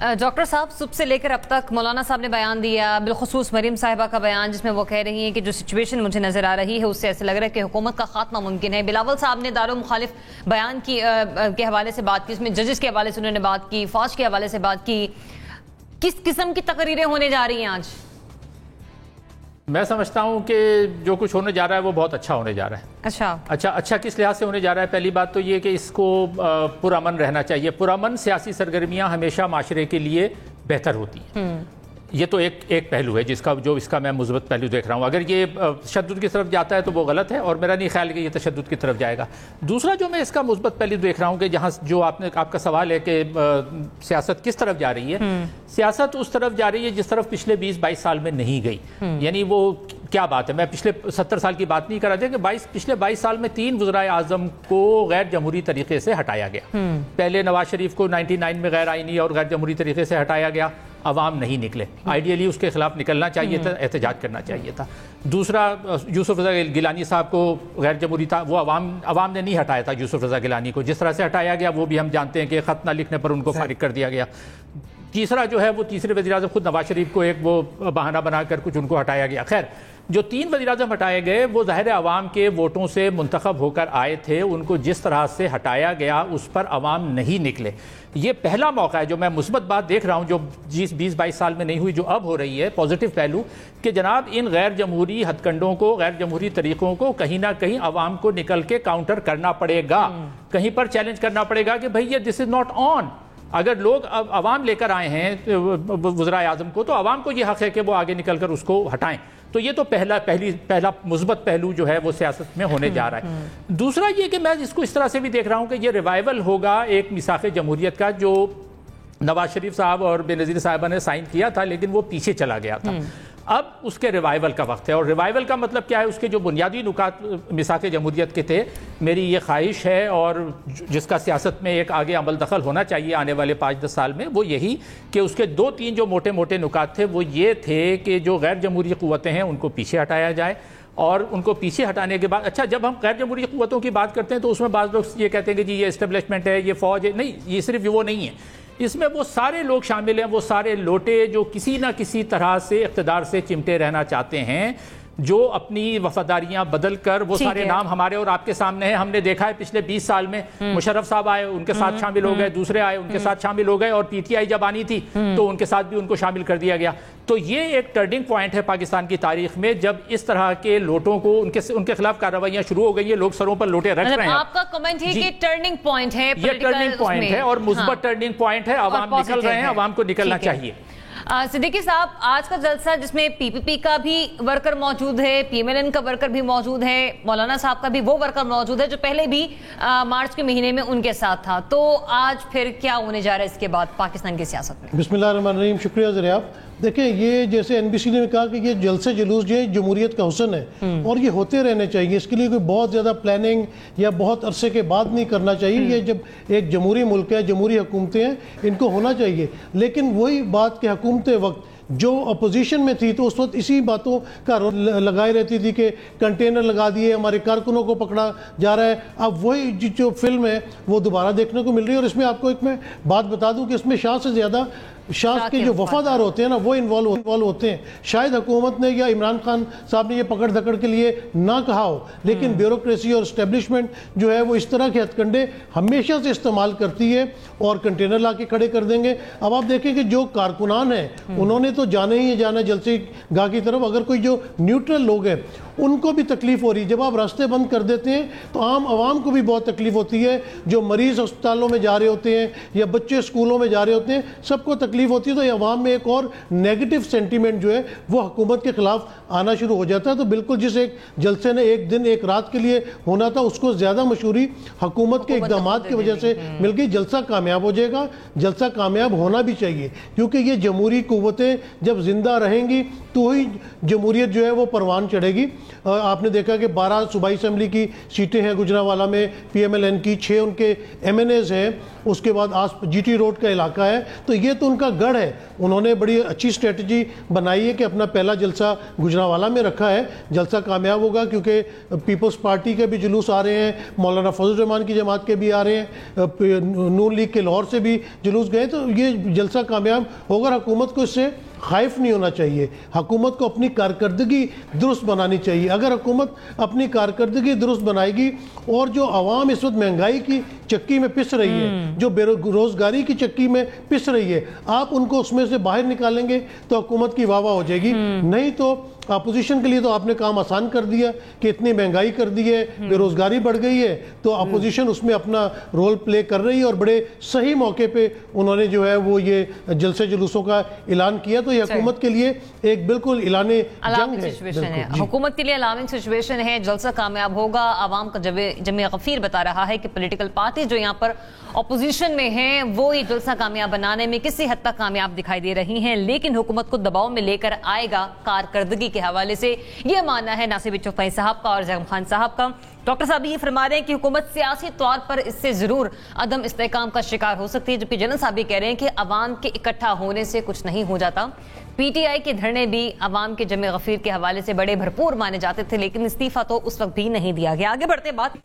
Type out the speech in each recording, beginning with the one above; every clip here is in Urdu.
ڈاکٹر صاحب صبح سے لے کر اب تک مولانا صاحب نے بیان دیا، بالخصوص مریم صاحبہ کا بیان، جس میں وہ کہہ رہی ہیں کہ جو سچویشن مجھے نظر آ رہی ہے اس سے ایسا لگ رہا ہے کہ حکومت کا خاتمہ ممکن ہے۔ بلاول صاحب نے دارالمخالف بیان کے حوالے سے بات کی، اس میں ججز کے حوالے سے انہوں نے بات کی، فوج کے حوالے سے بات کی۔ کس قسم کی تقریریں ہونے جا رہی ہیں آج؟ میں سمجھتا ہوں کہ جو کچھ ہونے جا رہا ہے وہ بہت اچھا ہونے جا رہا ہے۔ اچھا کس لحاظ سے ہونے جا رہا ہے؟ پہلی بات تو یہ کہ اس کو پرامن رہنا چاہیے۔ پرامن سیاسی سرگرمیاں ہمیشہ معاشرے کے لیے بہتر ہوتی ہیں۔ یہ تو ایک پہلو ہے اس کا میں مثبت پہلو دیکھ رہا ہوں۔ اگر یہ تشدد کی طرف جاتا ہے تو وہ غلط ہے، اور میرا نہیں خیال کہ یہ تشدد کی طرف جائے گا۔ دوسرا جو میں اس کا مثبت پہلو دیکھ رہا ہوں کہ جہاں جو آپ کا سوال ہے کہ سیاست کس طرف جا رہی ہے، سیاست اس طرف جا رہی ہے جس طرف پچھلے 20-22 سال میں نہیں گئی۔ یعنی وہ کیا بات ہے، میں پچھلے 70 سال کی بات نہیں کر رہا تھا کہ پچھلے 22 سال میں 3 وزرائے اعظم کو غیر جمہوری طریقے سے ہٹایا گیا۔ پہلے نواز شریف کو 99 میں غیر آئینی اور غیر جمہوری طریقے سے ہٹایا گیا، عوام نہیں نکلے۔ آئیڈیلی اس کے خلاف نکلنا چاہیے تھا، احتجاج کرنا چاہیے تھا۔ دوسرا، یوسف رضا گیلانی صاحب کو غیر جمہوری تھا، وہ عوام نے نہیں ہٹایا تھا یوسف رضا گیلانی کو، جس طرح سے ہٹایا گیا وہ بھی ہم جانتے ہیں کہ خط نہ لکھنے پر ان کو فارغ کر دیا گیا۔ تیسرا جو ہے وہ تیسرے وزیر اعظم خود نواز شریف کو ایک وہ بہانہ بنا کر کچھ ان کو ہٹایا گیا۔ خیر، جو 3 وزیر اعظم ہٹائے گئے وہ ظاہر عوام کے ووٹوں سے منتخب ہو کر آئے تھے، ان کو جس طرح سے ہٹایا گیا اس پر عوام نہیں نکلے۔ یہ پہلا موقع ہے جو میں مثبت بات دیکھ رہا ہوں جو 20-22 سال میں نہیں ہوئی، جو اب ہو رہی ہے، پازیٹیو پہلو، کہ جناب ان غیر جمہوری ہتھ کنڈوں کو، غیر جمہوری طریقوں کو کہیں نہ کہیں عوام کو نکل کے کاؤنٹر کرنا پڑے گا، کہیں پر چیلنج کرنا پڑے گا کہ بھئی یہ دس از ناٹ آن۔ اگر لوگ عوام لے کر آئے ہیں وزرائے اعظم کو، تو عوام کو یہ حق ہے کہ وہ آگے نکل کر اس کو ہٹائیں۔ تو یہ تو پہلا مثبت پہلو جو ہے وہ سیاست میں ہونے جا رہا ہے۔ دوسرا یہ کہ میں اس کو اس طرح سے بھی دیکھ رہا ہوں کہ یہ ریوائول ہوگا ایک میثاق جمہوریت کا جو نواز شریف صاحب اور بے نظیر صاحبہ نے سائن کیا تھا، لیکن وہ پیچھے چلا گیا تھا۔ اب اس کے ریوائول کا وقت ہے، اور ریوائول کا مطلب کیا ہے؟ اس کے جو بنیادی نکات میثاق جمہوریت کے تھے، میری یہ خواہش ہے اور جس کا سیاست میں ایک آگے عمل دخل ہونا چاہیے آنے والے 5-10 سال میں، وہ یہی کہ اس کے 2-3 جو موٹے نکات تھے وہ یہ تھے کہ جو غیر جمہوری قوتیں ہیں ان کو پیچھے ہٹایا جائے، اور ان کو پیچھے ہٹانے کے بعد اچھا جب ہم غیر جمہوری قوتوں کی بات کرتے ہیں تو اس میں بعض لوگ یہ کہتے ہیں کہ جی یہ اسٹیبلشمنٹ ہے، یہ فوج ہے۔ نہیں، یہ صرف وہ نہیں ہے، اس میں وہ سارے لوگ شامل ہیں، وہ سارے لوٹے جو کسی نہ کسی طرح سے اقتدار سے چمٹے رہنا چاہتے ہیں، جو اپنی وفاداریاں بدل کر، وہ سارے نام ہمارے اور آپ کے سامنے ہیں۔ ہم نے دیکھا ہے پچھلے 20 سال میں مشرف صاحب آئے، ان کے ساتھ شامل ہو گئے، دوسرے آئے، ان کے ساتھ شامل ہو گئے، اور پی ٹی آئی جب آنی تھی تو ان کے ساتھ بھی ان کو شامل کر دیا گیا۔ تو یہ ایک ٹرننگ پوائنٹ ہے پاکستان کی تاریخ میں، جب اس طرح کے لوٹوں کو ان کے خلاف کارروائیاں شروع ہو گئی ہیں، لوگ سروں پر لوٹے رکھ رہے ہیں۔ آپ کا کمنٹ ہے کہ ٹرننگ پوائنٹ ہے، یہ ٹرننگ پوائنٹ ہے اور مثبت ٹرننگ پوائنٹ ہے، عوام نکل رہے ہیں، عوام کو نکلنا چاہیے۔ صدیقی صاحب، آج کا جلسہ جس میں پی پی پی کا بھی ورکر موجود ہے، پی ایم ایل این کا ورکر بھی موجود ہے، مولانا صاحب کا بھی وہ ورکر موجود ہے جو پہلے بھی مارچ کے مہینے میں ان کے ساتھ تھا، تو آج پھر کیا ہونے جا رہا ہے اس کے بعد پاکستان کی سیاست میں؟ بسم اللہ الرحمن الرحیم، شکریہ ضریاب۔ دیکھیں، یہ جیسے این بی سی نے کہا کہ یہ جلسے جلوس جو ہے جمہوریت کا حسن ہے، اور یہ ہوتے رہنے چاہیے، اس کے لیے کوئی بہت زیادہ پلاننگ یا بہت عرصے کے بعد نہیں کرنا چاہیے۔ یہ جب ایک جمہوری ملک ہے، جمہوری حکومتیں ہیں، ان کو ہونا چاہیے، لیکن وہی بات کہ حکومتیں وقت جو اپوزیشن میں تھی تو اس وقت اسی باتوں کا لگائی رہتی تھی کہ کنٹینر لگا دیے، ہمارے کارکنوں کو پکڑا جا رہا ہے۔ اب وہی جو فلم ہے وہ دوبارہ دیکھنے کو مل رہی ہے، اور اس میں آپ کو ایک میں بات بتا دوں کہ اس میں شاہ سے زیادہ شاہ کے جو وفادار ہوتے ہیں نا وہ انوالو ہوتے ہیں۔ شاید حکومت نے یا عمران خان صاحب نے یہ پکڑ دھکڑ کے لیے نہ کہا ہو، لیکن بیوروکریسی اور اسٹیبلشمنٹ جو ہے وہ اس طرح کے ہتھ کنڈے ہمیشہ سے استعمال کرتی ہے، اور کنٹینر لا کے کھڑے کر دیں گے۔ اب آپ دیکھیں کہ جو کارکنان ہیں انہوں نے تو جانا ہی جانا جلسے گاہ کی طرف، اگر کوئی جو نیوٹرل لوگ ہیں ان کو بھی تکلیف ہو رہی ہے۔ جب آپ راستے بند کر دیتے ہیں تو عام عوام کو بھی بہت تکلیف ہوتی ہے، جو مریض ہسپتالوں میں جا رہے ہوتے ہیں یا بچے اسکولوں میں جا رہے ہوتے ہیں، سب کو تکلیف ہوتی ہے۔ تو یہ عوام میں ایک اور نیگیٹو سینٹیمنٹ جو ہے وہ حکومت کے خلاف آنا شروع ہو جاتا ہے۔ تو بالکل جس ایک جلسے نے ایک دن ایک رات کے لیے ہونا تھا، اس کو زیادہ مشہوری حکومت کے اقدامات کی وجہ سے مل گئی۔ جلسہ کامیاب ہو جائے گا، جلسہ کامیاب ہونا بھی چاہیے، کیونکہ یہ جمہوری قوتیں جب زندہ رہیں گی تو ہی جمہوریت جو ہے وہ پروان چڑھے گی. آپ نے دیکھا کہ 12 صوبائی اسمبلی کی سیٹیں ہیں گجرانوالہ میں پی ایم ایل این کی, 6 ان کے ایم این ایز ہیں, اس کے بعد جی ٹی روڈ کا علاقہ ہے, تو یہ تو ان کا گڑھ ہے. انہوں نے بڑی اچھی اسٹریٹجی بنائی ہے کہ اپنا پہلا جلسہ گجرانوالہ میں رکھا ہے. جلسہ کامیاب ہوگا کیونکہ پیپلز پارٹی کے بھی جلوس آ رہے ہیں, مولانا فضل الرحمان کی جماعت کے بھی آ رہے ہیں, نون لیگ کے لاہور سے بھی جلوس گئے, تو یہ جلسہ کامیاب ہوگا. حکومت کو اس سے خائف نہیں ہونا چاہیے, حکومت کو اپنی کارکردگی درست بنانی چاہیے. اگر حکومت اپنی کارکردگی درست بنائے گی, اور جو عوام اس وقت مہنگائی کی چکی میں پس رہی ہے, جو بے روزگاری کی چکی میں پس رہی ہے, آپ ان کو اس میں سے باہر نکالیں گے تو حکومت کی واہ واہ ہو جائے گی. نہیں تو اپوزیشن کے لیے تو آپ نے کام آسان کر دیا کہ اتنی مہنگائی کر دی ہے, بے روزگاری بڑھ گئی ہے, تو اپوزیشن اس میں اپنا رول پلے کر رہی ہے, اور بڑے صحیح موقع پہ انہوں نے جو ہے وہ یہ جلسے جلوسوں کا اعلان کیا. تو یہ حکومت کے لیے ایک بالکل اعلان جنگ ہے, حکومت کے لیے الارمنگ سچویشن ہے. جلسہ کامیاب ہوگا. عوام کا جمع غفیر بتا رہا ہے کہ پولیٹیکل پارٹی جو یہاں پر اپوزیشن میں ہیں وہ یہ جلسہ کامیاب بنانے میں کسی حد تک کامیاب دکھائی دے رہی ہیں, لیکن حکومت کو دباؤ میں لے کر آئے گا کارکردگی کے حوالے سے. یہ ماننا ہے ناصر چوپئی صاحب کا اور زیغم خان صاحب کا. ڈاکٹر صاحب یہ فرما رہے ہیں کہ حکومت سیاسی طور پر اس سے ضرور عدم استحکام کا شکار ہو سکتی ہے, جبکہ جنرل صاحب بھی کہہ رہے ہیں کہ عوام کے اکٹھا ہونے سے کچھ نہیں ہو جاتا. پی ٹی آئی کے دھرنے بھی عوام کے جمع غفیر کے حوالے سے بڑے بھرپور مانے جاتے تھے, لیکن استعفیٰ تو اس وقت بھی نہیں دیا گیا. آگے بڑھتے بات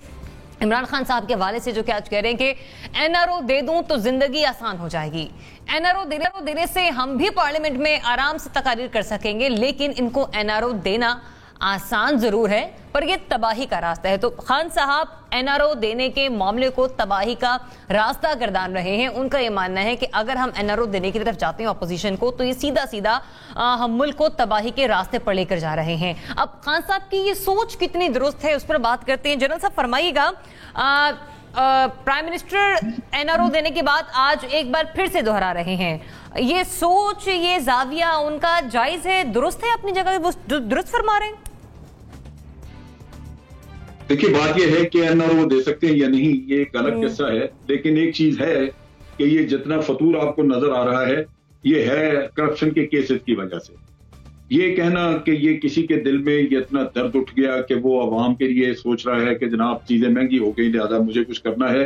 عمران خان صاحب کے حوالے سے, جو کہ آج کہہ رہے ہیں کہ این آر او دے دوں تو زندگی آسان ہو جائے گی. این آر او دینے سے ہم بھی پارلیمنٹ میں آرام سے تقاریر کر سکیں گے, لیکن ان کو این آر او دینا آسان ضرور ہے پر یہ تباہی کا راستہ ہے. تو خان صاحب این آر او دینے کے معاملے کو تباہی کا راستہ گردان رہے ہیں. ان کا یہ ماننا ہے کہ اگر ہم این آر او دینے کی طرف جاتے ہیں اپوزیشن کو, تو یہ سیدھا ہم ملک کو تباہی کے راستے پر لے کر جا رہے ہیں. اب خان صاحب کی یہ سوچ کتنی درست ہے اس پر بات کرتے ہیں. جنرل صاحب فرمائیے گا, Prime Minister N R O دینے کے بعد آج ایک بار پھر سے دہرا رہے ہیں, یہ سوچ, یہ زاویہ ان کا جائز ہے, درست ہے اپنی جگہ, وہ درست فرما رہے ہیں؟ دیکھیے بات یہ ہے کہ این آر او دے سکتے ہیں یا نہیں, یہ ایک الگ قصہ ہے, لیکن ایک چیز ہے کہ یہ جتنا فطور آپ کو نظر آ رہا ہے یہ ہے کرپشن کے کیسز کی وجہ سے. یہ کہنا کہ یہ کسی کے دل میں یہ اتنا درد اٹھ گیا کہ وہ عوام کے لیے سوچ رہا ہے کہ جناب چیزیں مہنگی ہو گئی لہذا مجھے کچھ کرنا ہے,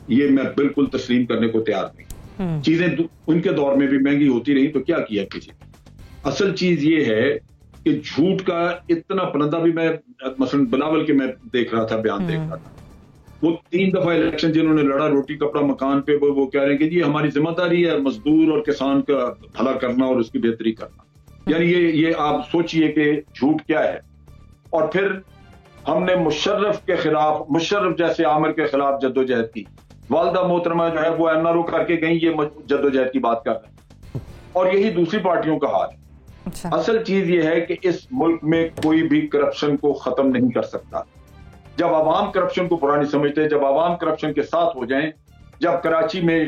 یہ میں بالکل تسلیم کرنے کو تیار نہیں. چیزیں ان کے دور میں بھی مہنگی ہوتی رہی تو کیا کیا کسی. اصل چیز یہ ہے کہ جھوٹ کا اتنا پرندہ بھی, میں مثلا بلاول کے میں دیکھ رہا تھا, بیان دیکھ رہا تھا, وہ 3 دفعہ الیکشن جنہوں نے لڑا روٹی کپڑا مکان پہ, وہ کہہ رہے ہیں کہ جی ہماری ذمہ داری ہے مزدور اور کسان کا بھلا کرنا اور اس کی بہتری کرنا. یعنی یہ آپ سوچئے کہ جھوٹ کیا ہے. اور پھر ہم نے مشرف کے خلاف, مشرف جیسے عامر کے خلاف جدوجہد کی, والدہ محترمہ جو ہے وہ این آر او کر کے گئی, یہ جدوجہد کی بات کر رہے ہیں, اور یہی دوسری پارٹیوں کا حال ہے. اصل چیز یہ ہے کہ اس ملک میں کوئی بھی کرپشن کو ختم نہیں کر سکتا. جب عوام کرپشن کو برا نہیں سمجھتے, جب عوام کرپشن کے ساتھ ہو جائیں, جب کراچی میں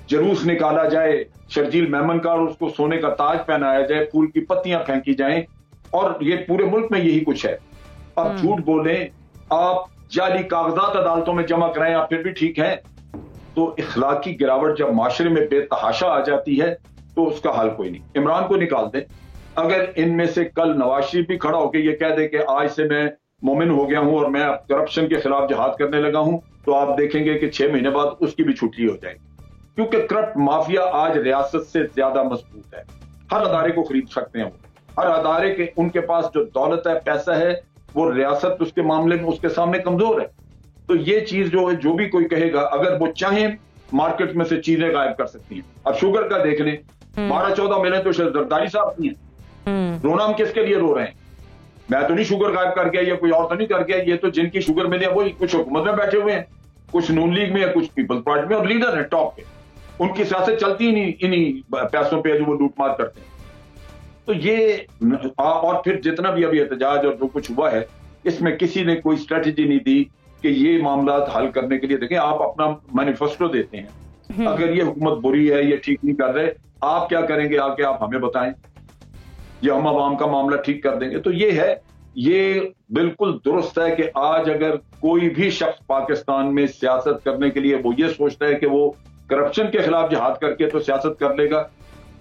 جلوس نکالا جائے شرجیل میمن کا اور اس کو سونے کا تاج پہنایا جائے, پھول کی پتیاں پھینکی جائیں, اور یہ پورے ملک میں یہی کچھ ہے. آپ جھوٹ بولیں, آپ جعلی کاغذات عدالتوں میں جمع کرائیں, آپ پھر بھی ٹھیک ہیں, تو اخلاقی گراوٹ جب معاشرے میں بے تحاشا آ جاتی ہے تو اس کا حل کوئی نہیں. عمران کو نکال دیں, اگر ان میں سے کل نواز شریف بھی کھڑا ہو کے یہ کہہ دے کہ آج سے میں مومن ہو گیا ہوں اور میں اب کرپشن کے خلاف جہاد کرنے لگا ہوں, تو آپ دیکھیں گے کہ 6 مہینے بعد اس کی بھی چھٹی ہو جائے گی. کیونکہ کرپٹ مافیا آج ریاست سے زیادہ مضبوط ہے. ہر ادارے کو خرید سکتے ہیں, ہر ادارے کے ان کے پاس جو دولت ہے, پیسہ ہے, وہ ریاست اس کے معاملے میں اس کے سامنے کمزور ہے. تو یہ چیز جو بھی کوئی کہے گا, اگر وہ چاہیں مارکیٹ میں سے چیزیں غائب کر سکتی ہیں. اب شوگر کا دیکھ لیں, 12-14 مہینے تو زرداری صاحب کی ہیں. رونا ہم کس کے لیے رو رہے ہیں؟ میں تو نہیں شوگر غائب کر گیا یا کوئی اور تو نہیں کر گیا, یہ تو جن کی شوگر ملی ہے وہی کچھ حکومت میں بیٹھے ہوئے ہیں, کچھ نون لیگ میں ہے, کچھ پیپلز پارٹی میں, اور لیڈر ہیں ٹاپ پہ. ان کی سیاست چلتی ہی نہیں انہی پیسوں پہ جو وہ لوٹ مار کرتے ہیں. تو یہ, اور پھر جتنا بھی ابھی احتجاج اور جو کچھ ہوا ہے, اس میں کسی نے کوئی اسٹریٹجی نہیں دی کہ یہ معاملات حل کرنے کے لیے. دیکھیں, آپ اپنا مینیفیسٹو دیتے ہیں, اگر یہ حکومت بری ہے, یہ ٹھیک نہیں کر رہے, آپ کیا کریں گے آ کے آپ ہمیں بتائیں, یہ ہم عوام کا معاملہ ٹھیک کر دیں گے. تو یہ ہے, یہ بالکل درست ہے کہ آج اگر کوئی بھی شخص پاکستان میں سیاست کرنے کے لیے وہ یہ سوچتا ہے کہ وہ کرپشن کے خلاف جہاد کر کے تو سیاست کر لے گا,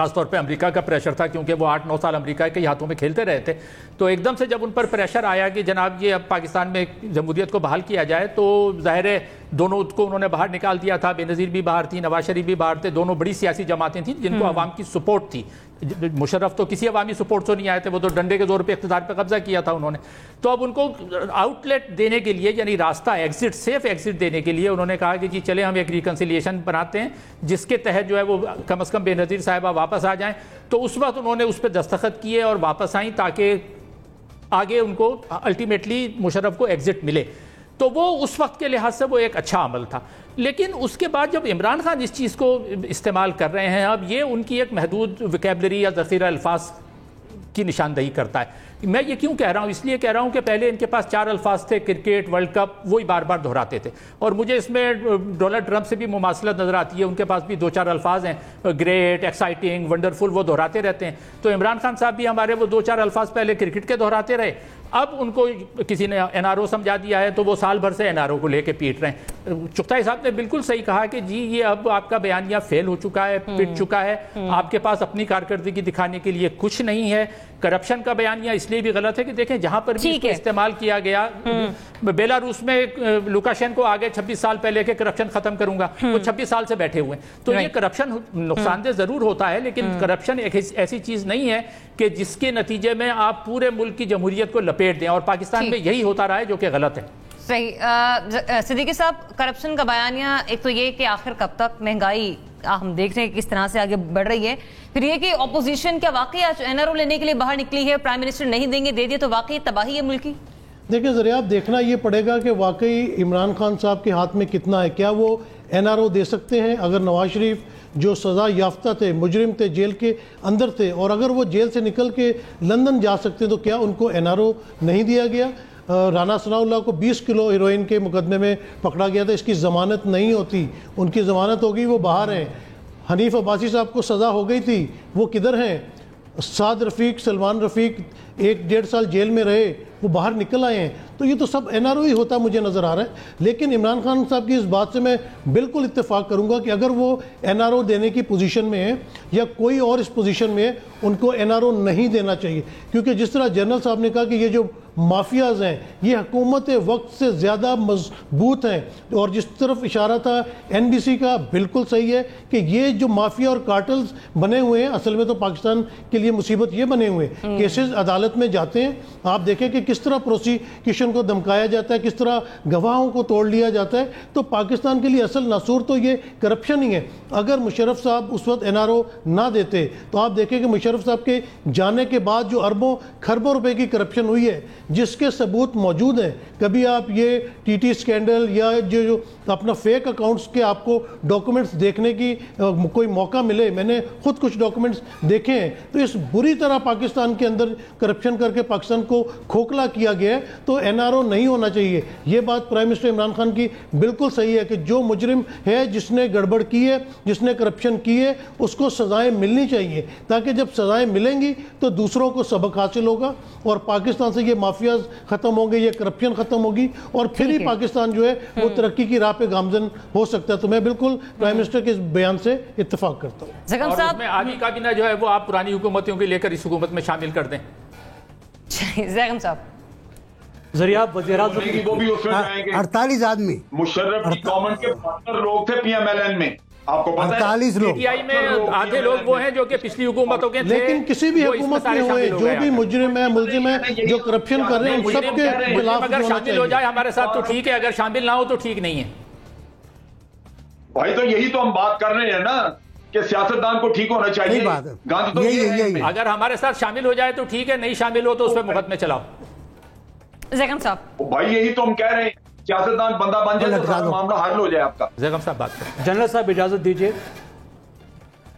خاص طور پہ امریکہ کا پریشر تھا کیونکہ وہ 8-9 سال امریکہ کے ہاتھوں میں کھیلتے رہے تھے. تو ایک دم سے جب ان پر پریشر آیا کہ جناب یہ اب پاکستان میں جمہوریت کو بحال کیا جائے تو ظاہر ہے دونوں کو انہوں نے باہر نکال دیا تھا. بے نظیر بھی باہر تھی, نواز شریف بھی باہر تھے, دونوں بڑی سیاسی جماعتیں تھیں جن کو عوام کی سپورٹ تھی. مشرف تو کسی عوامی سپورٹ سے نہیں آئے تھے, وہ تو ڈنڈے کے زور پہ اقتدار پہ قبضہ کیا تھا انہوں نے. تو اب ان کو آؤٹ لیٹ دینے کے لیے, یعنی راستہ ایگزٹ, سیف ایگزٹ دینے کے لیے انہوں نے کہا کہ جی چلے ہم ایک ریکنسیلیشن بناتے ہیں جس کے تحت جو ہے وہ کم از کم بے نظیر صاحبہ واپس آ جائیں. تو اس وقت انہوں نے اس پہ دستخط کیے اور واپس آئیں تاکہ آگے ان کو الٹیمیٹلی مشرف کو ایگزٹ ملے. تو وہ اس وقت کے لحاظ سے وہ ایک اچھا عمل تھا. لیکن اس کے بعد جب عمران خان اس چیز کو استعمال کر رہے ہیں, اب یہ ان کی ایک محدود ویکیبلری یا ذخیرہ الفاظ کی نشاندہی کرتا ہے. میں یہ کیوں کہہ رہا ہوں؟ اس لیے کہہ رہا ہوں کہ پہلے ان کے پاس 4 الفاظ تھے, کرکٹ, ورلڈ کپ, وہی بار بار دہراتے تھے. اور مجھے اس میں ڈونلڈ ٹرمپ سے بھی مماثلت نظر آتی ہے. ان کے پاس بھی 2-4 الفاظ ہیں, گریٹ, ایکسائٹنگ, ونڈرفل, وہ دہراتے رہتے ہیں. تو عمران خان صاحب بھی ہمارے وہ 2-4 الفاظ پہلے کرکٹ کے دہراتے رہے, اب ان کو کسی نے این آر او سمجھا دیا ہے تو وہ سال بھر سے این آر او کو لے کے پیٹ رہے ہیں. چغتائی صاحب نے بالکل صحیح کہا کہ جی یہ اب آپ کا بیانیہ فیل ہو چکا ہے, پٹ چکا ہے, آپ کے پاس اپنی کارکردگی دکھانے کے لیے کچھ نہیں ہے. کرپشن کا بیانیہ اس لیے بھی غلط ہے کہ دیکھیں جہاں پر بھی اس کو استعمال کیا گیا, بیلاروس میں لوکاشینکو آگے 26 سال پہلے کے کرپشن ختم کروں گا, وہ 26 سال سے بیٹھے ہوئے ہیں. تو یہ کرپشن نقصان دہ ضرور ہوتا ہے, لیکن کرپشن ایک ایسی چیز نہیں ہے کہ جس کے نتیجے میں آپ پورے ملک کی جمہوریت کو لپیٹ دیں, اور پاکستان میں یہی ہوتا رہا ہے جو کہ غلط ہے. صحیح. صدیقی صاحب, کرپشن کا بیانیہ ایک تو یہ کہ آخر کب تک, مہنگائی ہم دیکھ رہے ہیں کس طرح سے آگے بڑھ رہی ہے, پھر یہ کہ اپوزیشن کیا واقعی آج این آر او لینے کے لیے باہر نکلی ہے, پرائم منسٹر نہیں دیں گے, دے دیے تو واقعی تباہی ہے ملک کی. دیکھیں ذرا آپ دیکھنا یہ پڑے گا کہ واقعی عمران خان صاحب کے ہاتھ میں کتنا ہے. کیا وہ این آر او دے سکتے ہیں؟ اگر نواز شریف جو سزا یافتہ تھے, مجرم تھے, جیل کے اندر تھے, اور اگر وہ جیل سے نکل کے لندن جا سکتے تو کیا ان کو این آر او نہیں دیا گیا؟ رانا ثناء اللہ کو 20 کلو ہیروئن کے مقدمے میں پکڑا گیا تھا, اس کی ضمانت نہیں ہوتی, ان کی ضمانت ہوگی, وہ باہر ہیں. حنیف عباسی صاحب کو سزا ہو گئی تھی, وہ کدھر ہیں؟ سعد رفیق, سلمان رفیق 1-1.5 سال جیل میں رہے, وہ باہر نکل آئے ہیں. تو یہ تو سب این آر او ہی ہوتا مجھے نظر آ رہا ہے. لیکن عمران خان صاحب کی اس بات سے میں بالکل اتفاق کروں گا کہ اگر وہ این آر او دینے کی پوزیشن میں ہے یا کوئی اور اس پوزیشن میں ہے, ان کو این آر او نہیں دینا چاہیے. کیونکہ جس طرح جنرل صاحب نے کہا کہ یہ جو مافیاز ہیں یہ حکومت وقت سے زیادہ مضبوط ہیں, اور جس طرف اشارہ تھا این بی سی کا, بالکل صحیح ہے کہ یہ جو مافیا اور کارٹلز بنے ہوئے ہیں اصل میں تو پاکستان کے لیے مصیبت یہ بنے ہوئے ہیں. کیسز عدالت میں جاتے ہیں, آپ دیکھیں کہ کس طرح پروسیکیوشن کو دمکایا جاتا ہے, کس طرح گواہوں کو توڑ لیا جاتا ہے. تو پاکستان کے لیے اصل ناصور تو یہ کرپشن ہی ہے. اگر مشرف صاحب اس وقت این آر او نہ دیتے تو آپ دیکھیں کہ مشرف صاحب کے جانے کے بعد جو اربوں خربوں روپے کی کرپشن ہوئی ہے جس کے ثبوت موجود ہیں, کبھی آپ یہ ٹی ٹی سکینڈل یا جو اپنا فیک اکاؤنٹس کے آپ کو ڈاکومنٹس دیکھنے کی کوئی موقع ملے, میں نے خود کچھ ڈاکومنٹس دیکھے ہیں, تو اس بری طرح پاکستان کے اندر کرپشن کر کے پاکستان کو کھوکھلا کیا گیا ہے. تو این آر او نہیں ہونا چاہیے. یہ بات پرائم منسٹر عمران خان کی بالکل صحیح ہے کہ جو مجرم ہے, جس نے گڑبڑ کی ہے, جس نے کرپشن کی ہے, اس کو سزائیں ملنی چاہیے, تاکہ جب سزائیں ملیں گی تو دوسروں کو سبق حاصل ہوگا اور پاکستان سے یہ مافیاز ختم ہوں گے, یہ کرپشن ختم ہوگی, اور پھر ہی پاکستان جو ہے وہ ترقی کی راہ پہ گامزن ہو سکتا ہے. تو میں بالکل پرائم منسٹر کے اس بیان سے اتفاق کرتا ہوں. زغم صاحب, اور اس میں عالی کابینہ جو ہے وہ آپ پرانی حکومتوں کے لے کر اس حکومت میں شامل کر دیں. زغم صاحب, ذریعہ وزیراعظم 48 آدمی مشرف کی گورنمنٹ کے 72 لوگ تھے پی ایم ایل این میں, آپ کو پتہ ہے 48 لوگ, پی ٹی آئی میں آدھے لوگ وہ ہیں جو کہ پچھلی حکومتوں کے تھے. لیکن کسی بھی حکومت میں ہوئے جو بھی مجرم ہے, ملزم ہے, جو کرپشن کر رہے ہیں, ان سب کے خلاف اگر شامل ہو جائے ہمارے ساتھ تو ٹھیک ہے, اگر شامل نہ ہو تو ٹھیک نہیں ہے. بھائی تو یہی تو ہم بات کر رہے ہیں نا کہ سیاستدان کو ٹھیک ہونا چاہیے. گاند تو یہ ہے. اگر ہمارے ساتھ شامل ہو جائے تو ٹھیک ہے, نہیں شامل ہو تو اس پہ مقدمے چلاؤ. زغم صاحب, بھائی یہی تو ہم کہہ رہے ہیں, سیاستدان بندہ بن جائے تو معاملہ حل ہو جائے آپ کا. زغم صاحب بات کریں. جنرل صاحب اجازت دیجیے.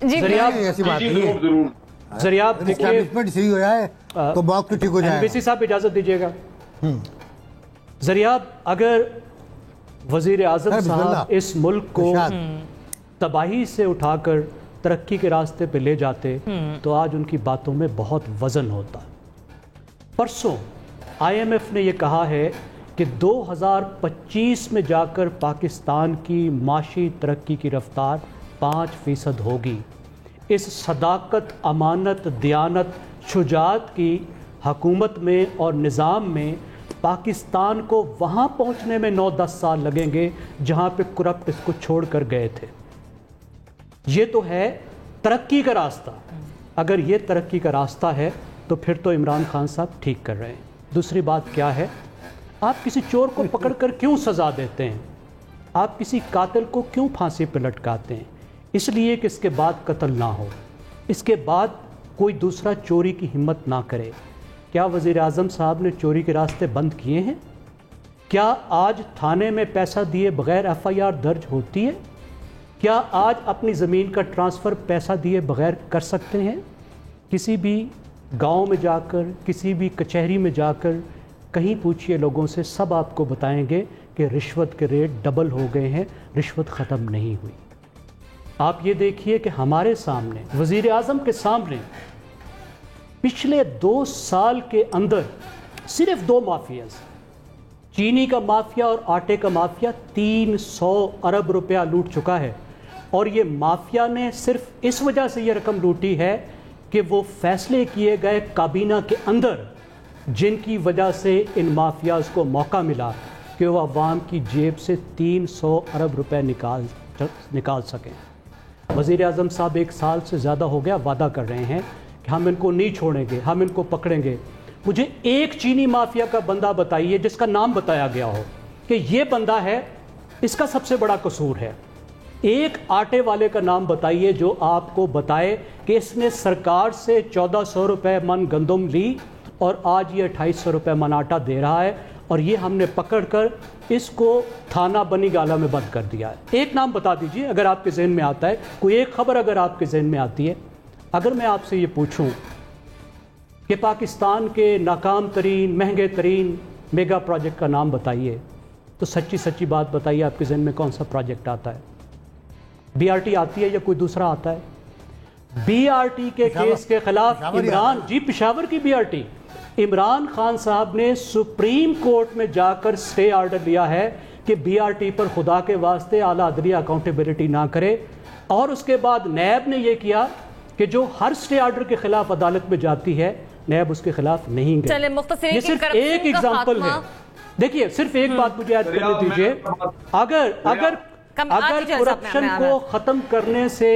جی ایسی بات نہیں ہے, ضرور. ذریعہ آپ دیکھیے صحیح ہو جائے تو باغ تو ٹھیک ہو جائے. این بی سی صاحب اجازت دیجیے گا. ذریعہ اگر وزیر اعظم صاحب اس ملک کو تباہی سے اٹھا کر ترقی کے راستے پہ لے جاتے تو آج ان کی باتوں میں بہت وزن ہوتا. پرسوں آئی ایم ایف نے یہ کہا ہے کہ 2025 میں جا کر پاکستان کی معاشی ترقی کی رفتار 5% ہوگی. اس صداقت، امانت، دیانت، شجاعت کی حکومت میں اور نظام میں پاکستان کو وہاں پہنچنے میں 9-10 سال لگیں گے جہاں پہ کرپٹ اس کو چھوڑ کر گئے تھے. یہ تو ہے ترقی کا راستہ. اگر یہ ترقی کا راستہ ہے تو پھر تو عمران خان صاحب ٹھیک کر رہے ہیں. دوسری بات کیا ہے، آپ کسی چور کو پکڑ کر کیوں سزا دیتے ہیں؟ آپ کسی قاتل کو کیوں پھانسی پہ لٹکاتے ہیں؟ اس لیے کہ اس کے بعد قتل نہ ہو، اس کے بعد کوئی دوسرا چوری کی ہمت نہ کرے. کیا وزیر اعظم صاحب نے چوری کے راستے بند کیے ہیں؟ کیا آج تھانے میں پیسہ دیے بغیر ایف آئی آر درج ہوتی ہے؟ کیا آج اپنی زمین کا ٹرانسفر پیسہ دیے بغیر کر سکتے ہیں؟ کسی بھی گاؤں میں جا کر، کسی بھی کچہری میں جا کر کہیں پوچھئے لوگوں سے، سب آپ کو بتائیں گے کہ رشوت کے ریٹ ڈبل ہو گئے ہیں، رشوت ختم نہیں ہوئی. آپ یہ دیکھیے کہ ہمارے سامنے، وزیر اعظم کے سامنے، پچھلے 2 سال کے اندر صرف 2 مافیاز، چینی کا مافیا اور آٹے کا مافیا 300 ارب روپیہ لوٹ چکا ہے. اور یہ مافیا نے صرف اس وجہ سے یہ رقم لوٹی ہے کہ وہ فیصلے کیے گئے کابینہ کے اندر جن کی وجہ سے ان مافیاز کو موقع ملا کہ وہ عوام کی جیب سے 300 ارب روپے نکال سکیں. وزیر اعظم صاحب 1 سال سے زیادہ ہو گیا وعدہ کر رہے ہیں کہ ہم ان کو نہیں چھوڑیں گے، ہم ان کو پکڑیں گے. مجھے ایک چینی مافیا کا بندہ بتائیے جس کا نام بتایا گیا ہو کہ یہ بندہ ہے، اس کا سب سے بڑا قصور ہے. ایک آٹے والے کا نام بتائیے جو آپ کو بتائے کہ اس نے سرکار سے 1400 روپے من گندم لی اور آج یہ 2800 روپے من آٹا دے رہا ہے، اور یہ ہم نے پکڑ کر اس کو تھانہ بنی گالہ میں بند کر دیا ہے. ایک نام بتا دیجئے اگر آپ کے ذہن میں آتا ہے، کوئی ایک خبر اگر آپ کے ذہن میں آتی ہے. اگر میں آپ سے یہ پوچھوں کہ پاکستان کے ناکام ترین، مہنگے ترین میگا پروجیکٹ کا نام بتائیے، تو سچی بات بتائیے آپ کے ذہن میں کون سا پروجیکٹ آتا ہے؟ بی آر ٹی آتی ہے یا کوئی دوسرا آتا ہے؟ بی آر ٹی کے کیس کے خلاف پشاور کی B R T, Imran Khan صاحب نے سپریم کورٹ میں جا کر سٹے آرڈر لیا ہے کہ بی آر ٹی پر خدا کے واسطے اعلیٰ عدلیہ اکاؤنٹیبلٹی نہ کرے. اور اس کے بعد نیب نے یہ کیا کہ جو ہر سٹے آرڈر کے خلاف عدالت میں جاتی ہے، نیب اس کے خلاف نہیں گئے. یہ صرف ایک ایگزامپل ہے. دیکھیے صرف ایک بات مجھے یاد کرنے دیجئے، اگر کرپشن کو ختم کرنے سے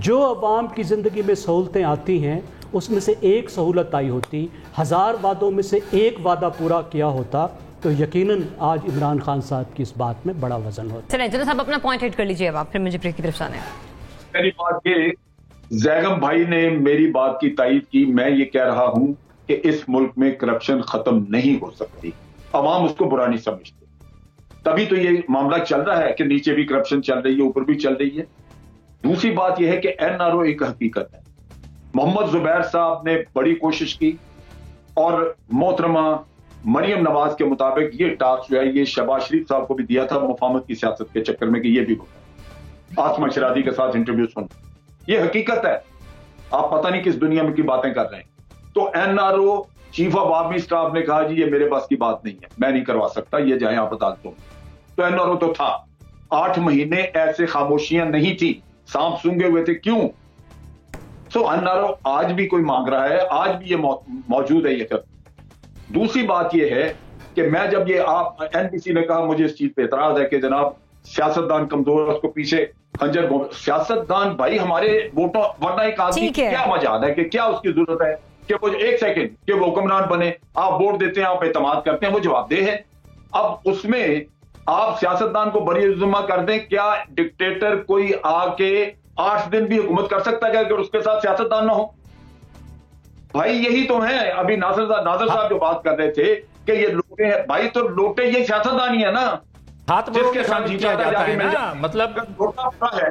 جو عوام کی زندگی میں سہولتیں آتی ہیں اس میں سے ایک سہولت آئی ہوتی، 1000 وعدوں میں سے ایک وعدہ پورا کیا ہوتا، تو یقیناً آج عمران خان صاحب کی اس بات میں بڑا وزن ہوتا. چلیں جناب صاحب اپنا پوائنٹ ہٹ کر لیجئے اب آپ، پھر مجھے بریک کی طرف جانا ہے. میری بات یہ، زیغم بھائی نے میری بات کی تائید کی. میں یہ کہہ رہا ہوں کہ اس ملک میں کرپشن ختم نہیں ہو سکتی، عوام اس کو برا نہیں سمجھتے. تبھی تو یہ معاملہ چل رہا ہے کہ نیچے بھی کرپشن چل رہی ہے، اوپر بھی چل رہی ہے. دوسری بات یہ ہے کہ این آر او ایک حقیقت ہے. محمد زبیر صاحب نے بڑی کوشش کی اور محترمہ مریم نواز کے مطابق یہ ٹاسک جو ہے یہ شہباز شریف صاحب کو بھی دیا تھا مفاہمت کی سیاست کے چکر میں کہ یہ بھی ہوتا، آسمہ شرادی کے ساتھ انٹرویو سن. یہ حقیقت ہے، آپ پتہ نہیں کس دنیا میں کی باتیں کر رہے ہیں. تو N R O chief of army staff نے کہا جی یہ میرے پاس کی بات نہیں ہے، میں نہیں کروا سکتا، یہ جائیں آپ عدالتوں میں. تو این آر او تو تھا. 8 مہینے ایسے خاموشیاں نہیں تھی، سانپ سونگے ہوئے تھے. کیوں؟ سو این آر او آج بھی کوئی مانگ رہا ہے، آج بھی یہ موجود ہے. یہ دوسری بات یہ ہے کہ میں جب یہ آپ این بی سی نے کہا، مجھے اس چیز پہ اعتراض ہے کہ جناب سیاستدان کمزور ہے، اس کو پیچھے خنجر سیاستدان بھائی ہمارے ووٹوں، ورنہ ایک آدمی کی کیا مجال ہے کہ کیا اس کی ضرورت ہے کہ وہ 1 سیکنڈ کہ وہ حکمران بنے، آپ ووٹ دیتے ہیں، آپ اعتماد کرتے ہیں، وہ جواب دہ ہے. اب اس میں آپ سیاستدان کو بری ذمہ کر دیں. کیا ڈکٹیٹر کوئی آ کے 8 دن بھی حکومت کر سکتا ہے اگر اس کے ساتھ سیاستدان نہ ہو؟ بھائی یہی تو ہیں. ابھی ناصر صاحب جو بات کر رہے تھے کہ یہ لوٹے ہیں، بھائی تو لوٹے یہ سیاستدان ہی ہے نا، جس کے ساتھ جیتا جاتا ہے. مطلب لوٹا بڑا ہے.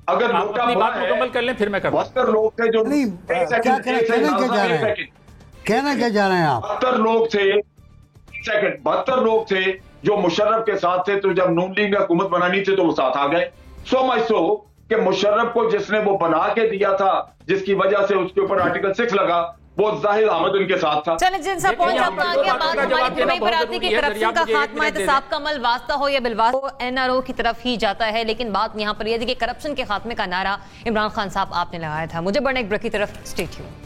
اگر لوٹا بڑا ہے، مکمل کر لیں پھر میں کروں. 72 لوگ تھے جو کہنا کیا جا رہے ہیں آپ؟ 72 لوگ تھے، 72 لوگ تھے جو مشرف کے ساتھ تھے. تو جب نون لیگ نے حکومت بنانی تھی تو وہ ساتھ آ گئے. سو مچ سو کہ مشرف کو جس نے وہ بنا کے دیا تھا، جس کی وجہ سے اس کے اوپر آرٹیکل 6 لگا، وہ ظاہر احمد ان کے ساتھ تھا. چلیں جن صاحب پوائنٹ آپ کا آ گیا. بات ہماری فلمیں پر آتی کہ کرپشن کا خاتمہ احتساب کا عمل واسطہ ہو یا بالواسطہ NRO کی طرف ہی جاتا ہے, لیکن بات یہاں پر یہ تھی کہ کرپشن کے خاتمے کا نعرہ عمران خان صاحب آپ نے لگایا تھا. مجھے بڑھنا ایک بریک کی طرف, اسٹے ٹیون.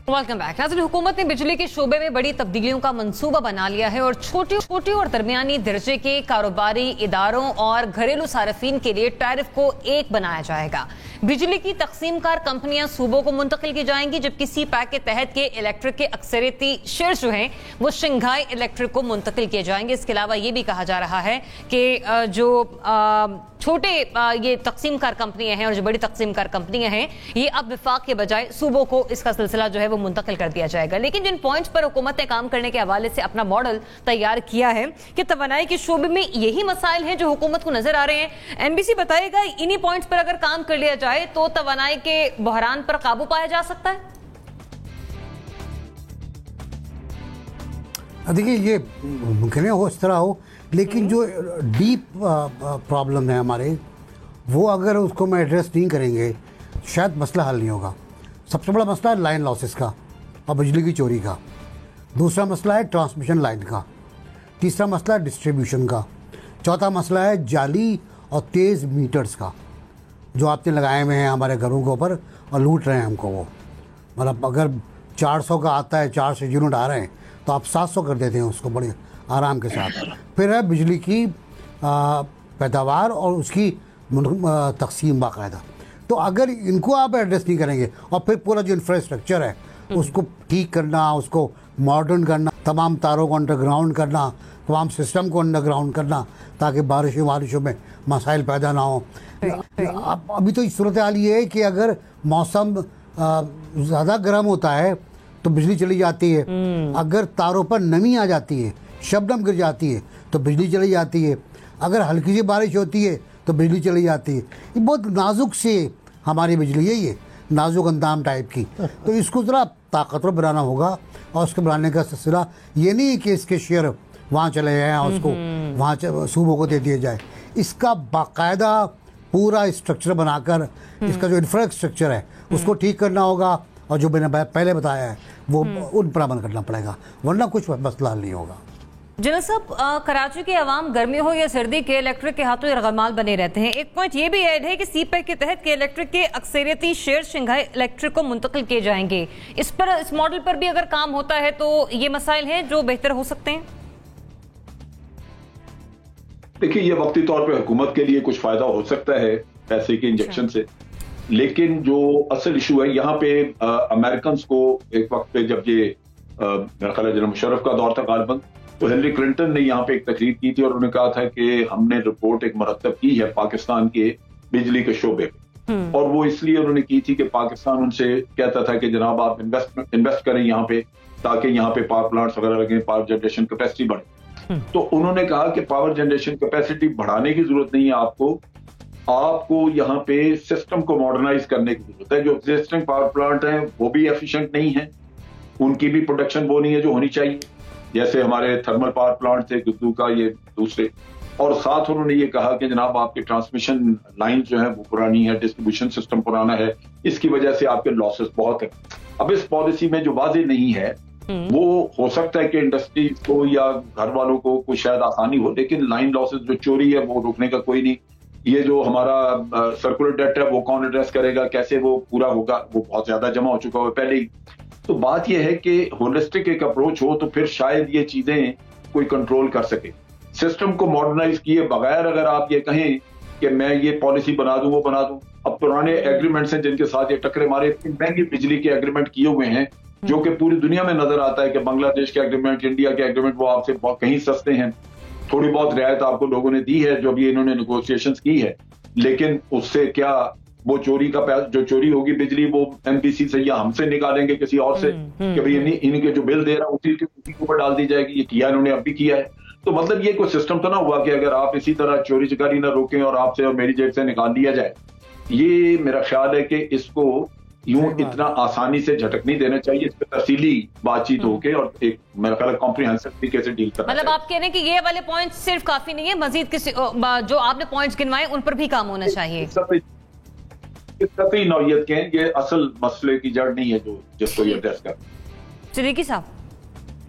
Welcome back. ناظرین, حکومت نے بجلی کے شعبے میں بڑی تبدیلیوں کا منصوبہ بنا لیا ہے اور چھوٹی اور درمیانی درجے کے کاروباری اداروں اور گھریلو صارفین کے لیے ٹیرف کو ایک بنایا جائے گا. بجلی کی تقسیم کار کمپنیاں صوبوں کو منتقل کی جائیں گی, جبکہ سی پیک کے تحت کے الیکٹرک کے اکثریتی شیئرز جو ہیں وہ شنگھائی الیکٹرک کو منتقل کیے جائیں گے. اس کے علاوہ یہ بھی کہا جا رہا ہے کہ جو چھوٹے یہ تقسیم کار کمپنیاں ہیں اور جو بڑی تقسیم کار کمپنیاں ہیں, یہ اب وفاق کے بجائے صوبوں کو اس کا سلسلہ جو ہے وہ منتقل کر دیا جائے گا. لیکن جن پوائنٹس پر حکومت نے کام کرنے کے حوالے سے اپنا ماڈل تیار کیا ہے کہ توانائی کے شعبے میں یہی مسائل ہیں جو حکومت کو نظر آ رہے ہیں. NBC بتائے گا انہی پوائنٹس پر اگر کام کر لیا جائے تو توانائی کے بحران پر قابو پایا جا سکتا ہے. دیکھیے, یہ ممکن ہے ہو اس طرح ہو, لیکن جو ڈیپ پرابلم ہے ہمارے, وہ اگر اس کو میں ایڈریس نہیں کریں گے شاید مسئلہ حل نہیں ہوگا. سب سے بڑا مسئلہ ہے لائن لاسز کا اور بجلی کی چوری کا. دوسرا مسئلہ ہے ٹرانسمیشن لائن کا. تیسرا مسئلہ ہے ڈسٹریبیوشن کا. چوتھا مسئلہ ہے جعلی اور تیز میٹرز کا جو آپ نے لگائے ہوئے ہیں ہمارے گھروں کے اوپر اور لوٹ رہے ہیں ہم کو. وہ مطلب اگر 400 کا آتا ہے, 400 یونٹ آ رہے ہیں, تو آپ 700 کر دیتے ہیں اس کو بڑے آرام کے ساتھ. پھر ہے بجلی کی پیداوار اور اس کی تقسیم باقاعدہ. تو اگر ان کو آپ ایڈریس نہیں کریں گے اور پھر پورا جو انفراسٹرکچر ہے اس کو ٹھیک کرنا, اس کو ماڈرن کرنا, تمام تاروں کو انڈر گراؤنڈ کرنا, تمام سسٹم کو انڈر گراؤنڈ کرنا تاکہ بارشوں میں مسائل پیدا نہ ہوں. ابھی تو صورتحال یہ ہے کہ اگر موسم زیادہ گرم ہوتا ہے تو بجلی چلی جاتی ہے, اگر تاروں پر نمی آ جاتی ہے, شبنم گر جاتی ہے تو بجلی چلی جاتی ہے, اگر ہلکی سی بارش ہوتی ہے تو بجلی چلی جاتی ہے. یہ بہت نازک سے ہماری بجلی ہے, یہ نازک اندام ٹائپ کی. تو اس کو ذرا طاقتور بنانا ہوگا, اور اس کو بنانے کا سلسلہ یہ نہیں کہ اس کے شیئر وہاں چلے جائیں اور اس کو وہاں صوبوں کو دے دیے جائے. اس کا باقاعدہ پورا اسٹرکچر بنا کر اس کا جو انفراسٹرکچر ہے اس کو ٹھیک کرنا ہوگا, اور جو میں نے پہلے بتایا ہے وہ ان پر عمل کرنا پڑے گا, ورنہ کچھ مسئلہ حل نہیں ہوگا. جنرل صاحب, کراچی کے عوام گرمی ہو یا سردی کے الیکٹرک کے ہاتھوں یرغمال بنے رہتے ہیں. ایک پوائنٹ یہ بھی ایڈ ہے کہ سی پیک کے تحت کے الیکٹرک کے اکثریتی شیئر شنگھائی الیکٹرک کو منتقل کیے جائیں گے. اس ماڈل پر بھی اگر کام ہوتا ہے تو یہ مسائل ہیں جو بہتر ہو سکتے ہیں. دیکھیے, یہ وقتی طور پہ حکومت کے لیے کچھ فائدہ ہو سکتا ہے پیسے کے انجیکشن سے, لیکن جو اصل ایشو ہے یہاں پہ امریکنز کو ایک وقت پہ جب یہ میرا خیال ہے جناب مشرف کا دور تھا غالباً, تو ہلری کلنٹن نے یہاں پہ ایک تقریر کی تھی اور انہوں نے کہا تھا کہ ہم نے رپورٹ ایک مرتب کی ہے پاکستان کے بجلی کے شعبے پہ, اور وہ اس لیے انہوں نے کی تھی کہ پاکستان ان سے کہتا تھا کہ جناب آپ انویسٹ کریں یہاں پہ تاکہ یہاں پہ پاور پلانٹس وغیرہ لگیں, پاور جنریشن کیپیسٹی بڑھے. تو انہوں نے کہا کہ پاور جنریشن کیپیسٹی بڑھانے کی ضرورت نہیں ہے, آپ کو یہاں پہ سسٹم کو ماڈرنائز کرنے کی ضرورت ہے. جو ایگزسٹنگ پاور پلانٹ ہیں وہ بھی ایفیشینٹ نہیں ہیں, ان کی بھی پروڈکشن وہ نہیں ہے جو ہونی چاہیے, جیسے ہمارے تھرمل پاور پلانٹ تھے گدو کا, یہ دوسرے. اور ساتھ انہوں نے یہ کہا کہ جناب آپ کی ٹرانسمیشن لائن جو ہے وہ پرانی ہے, ڈسٹریبیوشن سسٹم پرانا ہے, اس کی وجہ سے آپ کے لاسز بہت ہیں. اب اس پالیسی میں جو واضح نہیں ہے وہ ہو سکتا ہے کہ انڈسٹری کو یا گھر والوں کو کچھ شاید آسانی ہو, لیکن لائن لاسز جو چوری ہے وہ روکنے کا کوئی نہیں. یہ جو ہمارا سرکولر ڈیٹ ہے وہ کون ایڈریس کرے گا, کیسے وہ پورا ہوگا, وہ بہت زیادہ جمع ہو چکا ہو پہلے ہی. تو بات یہ ہے کہ ہولسٹک ایک اپروچ ہو تو پھر شاید یہ چیزیں کوئی کنٹرول کر سکے. سسٹم کو ماڈرنائز کیے بغیر اگر آپ یہ کہیں کہ میں یہ پالیسی بنا دوں وہ بنا دوں, اب پرانے ایگریمنٹس ہیں جن کے ساتھ یہ ٹکرے مارے, مہنگی بجلی کے ایگریمنٹ کیے ہوئے ہیں جو کہ پوری دنیا میں نظر آتا ہے کہ بنگلہ دیش کے ایگریمنٹ, انڈیا کے ایگریمنٹ وہ آپ سے کہیں سستے ہیں. تھوڑی بہت رعایت آپ کو لوگوں نے دی ہے جو بھی انہوں نے نیگوشیشنز کی ہے, لیکن اس سے کیا وہ چوری کا جو چوری ہوگی بجلی وہ MPC سے یا ہم سے نکالیں گے کسی اور سے کہ بھئی ان کے جو بل دے رہا اسی کے اوپر ڈال دی جائے گی. یہ کیا انہوں نے اب بھی کیا ہے. تو مطلب یہ کوئی سسٹم تو نہ ہوا کہ اگر آپ اسی طرح چوری چکاری نہ روکیں اور آپ سے اور میری جیب سے نکال دیا جائے. یہ میرا خیال ہے کہ اس کو یوں اتنا آسانی سے جھٹک نہیں دینا چاہیے. اس پہ تفصیلی بات چیت ہو کے اور ایک میرا خیال ہے کمپریہنسو طریقے سے ڈیل کرنا. مطلب آپ کہہ رہے ہیں کہ یہ والے پوائنٹس صرف کافی نہیں ہے, مزید کسی جو آپ نے پوائنٹس گنوائے ان پر بھی کام ہونا چاہیے. اس قطعی نوعیت کے ہیں, یہ اصل مسئلے کی جڑ نہیں ہے جس کو یہ ایڈریس کر. صدیقی صاحب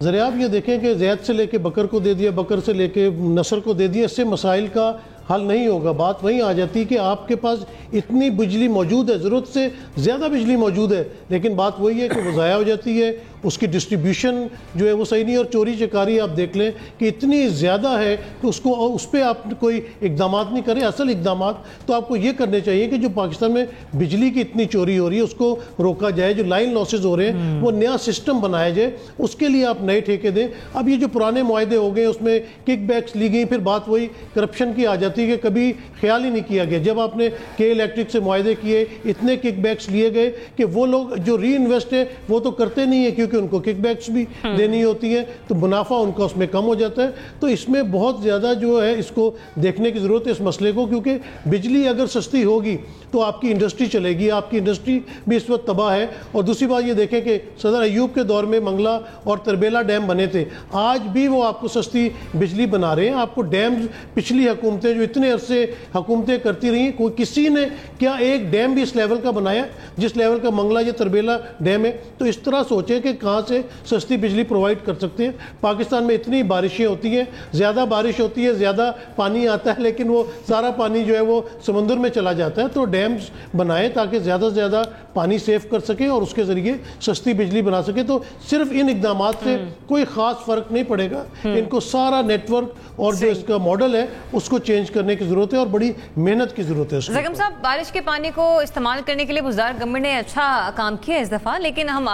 ذرا آپ یہ دیکھیں کہ زید سے لے کے بکر کو دے دیا, بکر سے لے کے نصر کو دے دیا, اس سے مسائل کا حل نہیں ہوگا. بات وہیں آ جاتی کہ آپ کے پاس اتنی بجلی موجود ہے, ضرورت سے زیادہ بجلی موجود ہے, لیکن بات وہی ہے کہ وہ ضائع ہو جاتی ہے, اس کی ڈسٹریبیوشن جو ہے وہ صحیح نہیں. اور چوری چکاری آپ دیکھ لیں کہ اتنی زیادہ ہے کہ اس پہ آپ کوئی اقدامات نہیں کریں. اصل اقدامات تو آپ کو یہ کرنے چاہیے کہ جو پاکستان میں بجلی کی اتنی چوری ہو رہی ہے اس کو روکا جائے, جو لائن لاسز ہو رہے ہیں وہ نیا سسٹم بنایا جائے, اس کے لیے آپ نئے ٹھیکے دیں. اب یہ جو پرانے معاہدے ہو گئے اس میں کک بیکس لی گئی, پھر بات وہی کرپشن کی آ جاتی ہے کہ کبھی خیال ہی نہیں کیا گیا. جب آپ نے کے الیکٹرک سے معاہدے کیے, اتنے کک بیکس لیے گئے کہ وہ لوگ جو ری انویسٹ ہے وہ تو کرتے نہیں ہیں کیونکہ ان کو کک بیکس بھی دینی ہوتی ہے, تو منافع ان کا اس میں کم ہو جاتا ہے. تو اس میں بہت زیادہ جو ہے اس کو دیکھنے کی ضرورت ہے اس مسئلے کو, کیونکہ بجلی اگر سستی ہوگی تو آپ کی انڈسٹری چلے گی. آپ کی انڈسٹری بھی اس وقت تباہ ہے. اور دوسری بات یہ دیکھیں کہ صدر ایوب کے دور میں منگلہ اور تربیلا ڈیم بنے تھے, آج بھی وہ آپ کو سستی بجلی بنا رہے ہیں. آپ کو ڈیمز پچھلی حکومتیں جو اتنے عرصے حکومتیں کرتی رہی, کوئی کسی نے کیا ایک ڈیم بھی اس لیول کا بنایا جس لیول کا منگلہ یا تربیلا ڈیم ہے؟ تو اس طرح سوچیں کہ کہاں سے سستی بجلی پرووائڈ کر سکتے ہیں. پاکستان میں اتنی بارشیں ہوتی ہیں, زیادہ بارش ہوتی ہے, زیادہ پانی آتا ہے, لیکن وہ سارا پانی جو ہے وہ سمندر میں چلا جاتا ہے. تو ڈیمز بنائیں تاکہ زیادہ سے زیادہ پانی سیو کر سکیں اور اس کے ذریعے سستی بجلی بنا سکیں. تو صرف ان اقدامات سے کوئی خاص فرق نہیں پڑے گا. ان کو سارا نیٹ ورک اور جو اس کا ماڈل ہے اس کو چینج کرنے کی ضرورت ہے اور بڑی محنت کی ضرورت ہے. زکم صاحب, بارش کے پانی کو استعمال کرنے کے لیے وزارت گورنمنٹ نے اچھا کام کیا اس دفعہ, لیکن ہم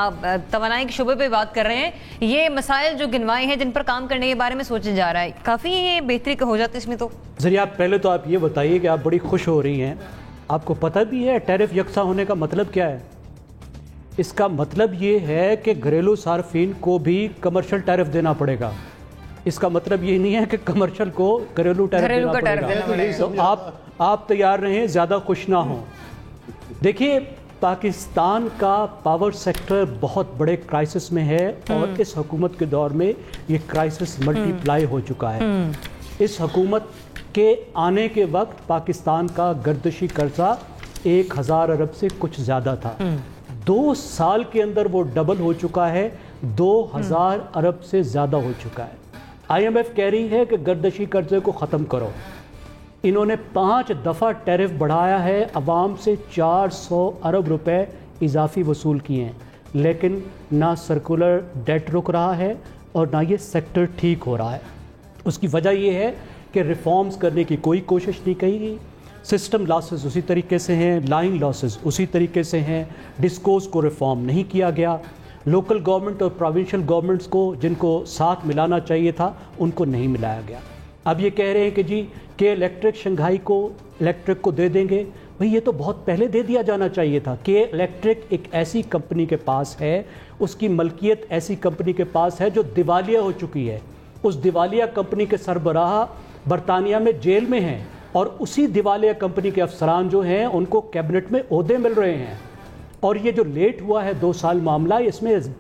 توانائی کے شعبے پہ بات کر رہے ہیں. یہ مسائل جو گنوائے ہیں جن پر کام کرنے کے بارے میں سوچا جا رہا ہے, کافی یہ بہتری کا ہو جاتا ہے اس میں. تو ذریعہ پہلے تو آپ یہ بتائیے کہ آپ بڑی خوش ہو رہی ہیں, آپ کو پتہ بھی ہے ٹیرف یکساں ہونے کا مطلب کیا ہے؟ اس کا مطلب یہ ہے کہ گھریلو صارفین کو بھی کمرشل ٹیرف دینا پڑے گا. اس کا مطلب یہ نہیں ہے کہ کمرشل کو گھریلو ٹیرف دینا پڑے گا. تو آپ تیار رہیں, زیادہ خوش نہ ہوں. دیکھیے, پاکستان کا پاور سیکٹر بہت بڑے کرائسس میں ہے اور اس حکومت کے دور میں یہ کرائسس ملٹی پلائی ہو چکا ہے. اس حکومت کے آنے کے وقت پاکستان کا گردشی قرضہ 1000 ارب سے کچھ زیادہ تھا. 2 سال کے اندر وہ ڈبل ہو چکا ہے, 2000 ارب سے زیادہ ہو چکا ہے. آئی ایم ایف کہہ رہی ہے کہ گردشی قرضے کو ختم کرو. انہوں نے 5 دفعہ ٹیرف بڑھایا ہے, عوام سے 400 ارب روپے اضافی وصول کیے ہیں, لیکن نہ سرکولر ڈیٹ رک رہا ہے اور نہ یہ سیکٹر ٹھیک ہو رہا ہے. اس کی وجہ یہ ہے کہ ریفارمز کرنے کی کوئی کوشش نہیں کی گئی. سسٹم لاسز اسی طریقے سے ہیں, لائن لاسز اسی طریقے سے ہیں, ڈسکوز کو ریفارم نہیں کیا گیا. لوکل گورنمنٹ اور پروونشل گورنمنٹس کو جن کو ساتھ ملانا چاہیے تھا ان کو نہیں ملایا گیا. اب یہ کہہ رہے ہیں کہ جی کہ الیکٹرک شنگھائی کو الیکٹرک کو دے دیں گے. بھئی یہ تو بہت پہلے دے دیا جانا چاہیے تھا. کہ الیکٹرک ایک ایسی کمپنی کے پاس ہے, اس کی ملکیت ایسی کمپنی کے پاس ہے جو دیوالیہ ہو چکی ہے. اس دیوالیہ کمپنی کے سربراہ برطانیہ میں جیل میں ہیں اور اسی دیوالیہ کمپنی کے افسران جو ہیں ان کو کیبنٹ میں عہدے مل رہے ہیں. اور یہ جو لیٹ ہوا ہے 2 سال معاملہ,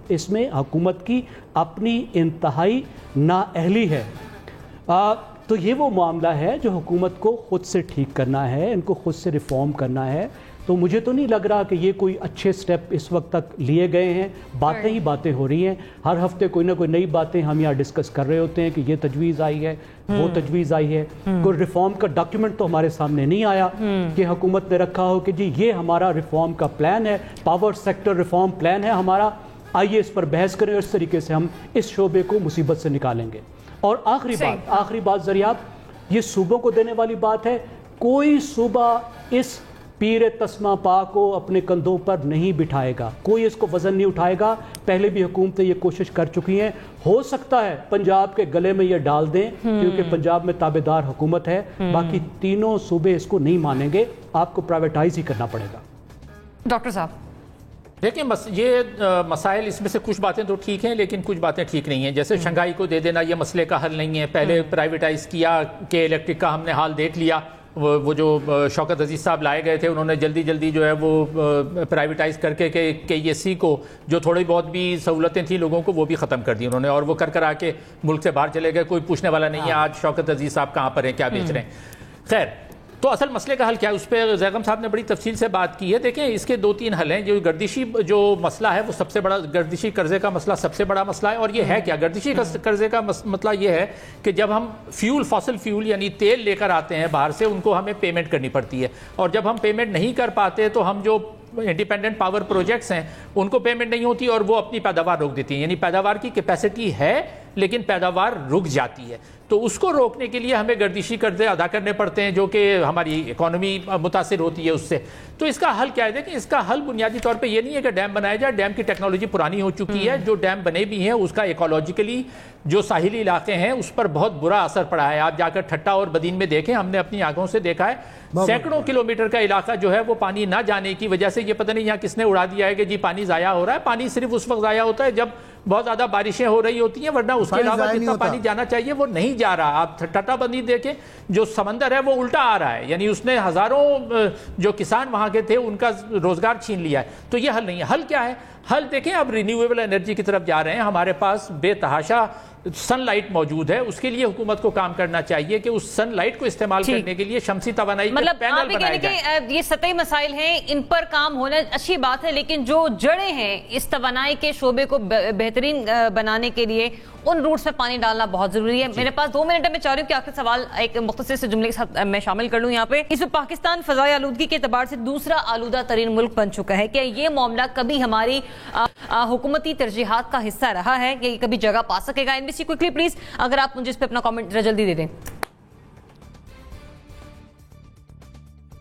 اس میں حکومت کی اپنی انتہائی نااہلی ہے. تو یہ وہ معاملہ ہے جو حکومت کو خود سے ٹھیک کرنا ہے, ان کو خود سے ریفارم کرنا ہے. تو مجھے تو نہیں لگ رہا کہ یہ کوئی اچھے سٹیپ اس وقت تک لیے گئے ہیں. باتیں ہی باتیں ہو رہی ہیں, ہر ہفتے کوئی نہ کوئی نئی باتیں ہم یہاں ڈسکس کر رہے ہوتے ہیں کہ یہ تجویز آئی ہے, وہ تجویز آئی ہے. کوئی ریفارم کا ڈاکیومنٹ تو ہمارے سامنے نہیں آیا کہ حکومت نے رکھا ہو کہ جی یہ ہمارا ریفارم کا پلان ہے, پاور سیکٹر ریفارم پلان ہے ہمارا, آئیے اس پر بحث کریں, اس طریقے سے ہم اس شعبے کو مصیبت سے نکالیں گے. اور آخری بات ذریعہ, یہ صوبوں کو دینے والی بات ہے. کوئی صوبہ اس پیر تسمہ پاک کو اپنے کندھوں پر نہیں بٹھائے گا, کوئی اس کو وزن نہیں اٹھائے گا. پہلے بھی حکومتیں یہ کوشش کر چکی ہیں. ہو سکتا ہے پنجاب کے گلے میں یہ ڈال دیں کیونکہ پنجاب میں تابعدار حکومت ہے, باقی تینوں صوبے اس کو نہیں مانیں گے. آپ کو پرائیویٹائز ہی کرنا پڑے گا. ڈاکٹر صاحب دیکھیں, یہ مسائل اس میں سے کچھ باتیں تو ٹھیک ہیں لیکن کچھ باتیں ٹھیک نہیں ہیں. جیسے شنگھائی کو دے دینا, یہ مسئلے کا حل نہیں ہے. پہلے پرائیویٹائز کیا کہ الیکٹرک کا ہم نے حال دیکھ لیا, وہ جو شوکت عزیز صاحب لائے گئے تھے، انہوں نے جلدی جلدی جو ہے وہ پرائیویٹائز کر کے KESC کو جو تھوڑی بہت بھی سہولتیں تھیں لوگوں کو وہ بھی ختم کر دی انہوں نے، اور وہ کر آ کے ملک سے باہر چلے گئے، کوئی پوچھنے والا نہیں ہے آج شوکت عزیز صاحب کہاں پر ہیں، کیا بیچ رہے ہیں۔ خیر، تو اصل مسئلے کا حل کیا ہے، اس پہ زیغم صاحب نے بڑی تفصیل سے بات کی ہے۔ دیکھیں اس کے 2-3 حل ہیں۔ جو گردشی جو مسئلہ ہے وہ سب سے بڑا، گردشی قرضے کا مسئلہ سب سے بڑا مسئلہ ہے، اور یہ ہے کیا، گردشی قرضے کا مسئلہ یہ ہے کہ جب ہم فاسل فیول یعنی تیل لے کر آتے ہیں باہر سے، ان کو ہمیں پیمنٹ کرنی پڑتی ہے، اور جب ہم پیمنٹ نہیں کر پاتے تو ہم جو انڈیپینڈنٹ پاور پروجیکٹس ہیں ان کو پیمنٹ نہیں ہوتی اور وہ اپنی پیداوار روک دیتی ہیں، یعنی پیداوار کی کیپیسٹی ہے لیکن پیداوار رک جاتی ہے۔ تو اس کو روکنے کے لیے ہمیں گردشی قرضے ادا کرنے پڑتے ہیں، جو کہ ہماری اکانومی متاثر ہوتی ہے اس سے۔ تو اس کا حل کیا ہے؟ دیکھیں اس کا حل بنیادی طور پہ یہ نہیں ہے کہ ڈیم بنایا جائے، ڈیم کی ٹیکنالوجی پرانی ہو چکی ہے، جو ڈیم بنے بھی ہیں اس کا ایکولوجیکلی جو ساحلی علاقے ہیں اس پر بہت برا اثر پڑا ہے۔ آپ جا کر ٹھٹا اور بدین میں دیکھیں، ہم نے اپنی آنکھوں سے دیکھا ہے، سینکڑوں کلومیٹر کا علاقہ جو ہے وہ پانی نہ جانے کی وجہ سے، یہ پتہ نہیں یہاں کس نے اڑا دیا ہے کہ جی پانی ضائع ہو رہا ہے۔ پانی صرف اس وقت ضائع ہوتا ہے جب بہت زیادہ بارشیں ہو رہی ہوتی ہیں، ورنہ اس کے علاوہ جتنا پانی جانا چاہیے وہ نہیں جا رہا۔ آپ ٹھٹا بندی دیکھیں، جو سمندر ہے وہ الٹا آ رہا ہے، یعنی اس نے ہزاروں جو کسان وہاں کے تھے ان کا روزگار چھین لیا ہے۔ تو یہ حل نہیں ہے۔ حل کیا ہے؟ حل دیکھیں اب رینیویبل انرجی کی طرف جا رہے ہیں، ہمارے پاس بے تحاشا سن لائٹ موجود ہے، اس کے لیے حکومت کو کام کرنا چاہیے کہ اس سن لائٹ کو استعمال کرنے کے لیے شمسی توانائی کے پینل بنائے جائیں۔ یہ سطحی مسائل ہیں، ان پر کام ہونا اچھی بات ہے، لیکن جو جڑیں ہیں اس توانائی کے شعبے کو بہترین بنانے کے لیے ان روٹس میں پانی ڈالنا بہت ضروری ہے۔ میرے پاس 2 منٹ میں چاہ رہی ہوں کہ آخر سوال ایک مختصر سے جملے کے ساتھ میں شامل کر لوں یہاں پہ۔ اس میں پاکستان فضائی آلودگی کے اعتبار سے دوسرا آلودہ ترین ملک بن چکا ہے۔ کیا یہ معاملہ کبھی ہماری حکومتی ترجیحات کا حصہ رہا ہے کہ یہ کبھی جگہ پا سکے گا؟ NBC کوئکلی پلیز اگر آپ مجھے اس پہ اپنا کامنٹ جلدی دے دیں۔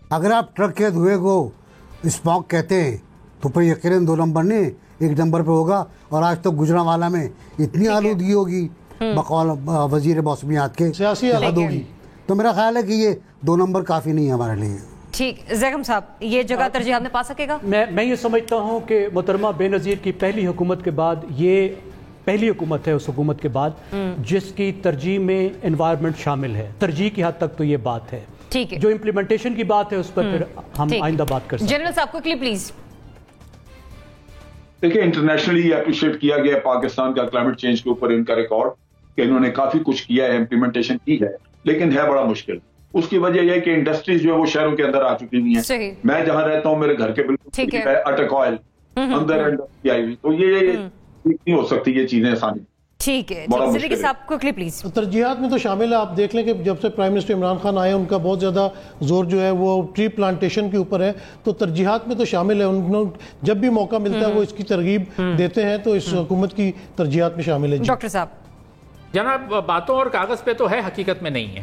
اگر آپ ٹرک کے دھوئے کو اسموک کہتے ہیں تو پھر یقیناً 2 نمبر نہیں 1 نمبر پہ ہوگا، اور آج تک گجرانوالہ میں اتنی آلودگی ہوگی بقول وزیر موسمیات کے سیاسی حد ہوگی، تو میرا خیال ہے کہ یہ 2 نمبر کافی نہیں ہے ہمارے لیے۔ ٹھیک، زیغم صاحب یہ جگہ ترجیحات میں پا سکے گا؟ میں یہ سمجھتا ہوں کہ محترمہ بے نظیر کی پہلی حکومت کے بعد یہ پہلی حکومت ہے اس حکومت کے بعد جس کی ترجیح میں انوائرمنٹ شامل ہے، ترجیح کی حد تک تو یہ بات ہے۔ ٹھیک ہے، جو امپلیمنٹیشن کی بات ہے اس پر پھر ہم آئندہ بات کر سکتے ہیں۔ جنرل صاحب کوئکلی پلیز۔ دیکھیں انٹرنیشنلی اپریشیٹ کیا گیا پاکستان کا کلائمیٹ چینج کے اوپر ان کا ریکارڈ کہ انہوں نے کافی کچھ کیا ہے، امپلیمنٹیشن کی ہے، لیکن ہے بڑا مشکل۔ اس کی وجہ یہ ہے کہ انڈسٹریز جو ہے وہ شہروں کے اندر آ چکی ہوئی ہیں۔ میں جہاں رہتا ہوں میرے گھر کے بالکل اٹک آئل اندر انڈسٹری آئی ہوئی، تو یہ نہیں ہو سکتی یہ چیزیں آسانی۔ ٹھیک ہے، صاحب کوئکلی پلیز۔ ترجیحات میں تو شامل ہے، آپ دیکھ لیں کہ جب سے پرائم منسٹر عمران خان آئے ان کا بہت زیادہ زور جو ہے وہ ٹری پلانٹیشن کے اوپر ہے، تو ترجیحات میں تو شامل ہے، انہوں جب بھی موقع ملتا ہے وہ اس کی ترغیب دیتے ہیں، تو اس حکومت کی ترجیحات میں شامل ہے۔ ڈاکٹر صاحب جناب باتوں اور کاغذ پہ تو ہے، حقیقت میں نہیں ہے،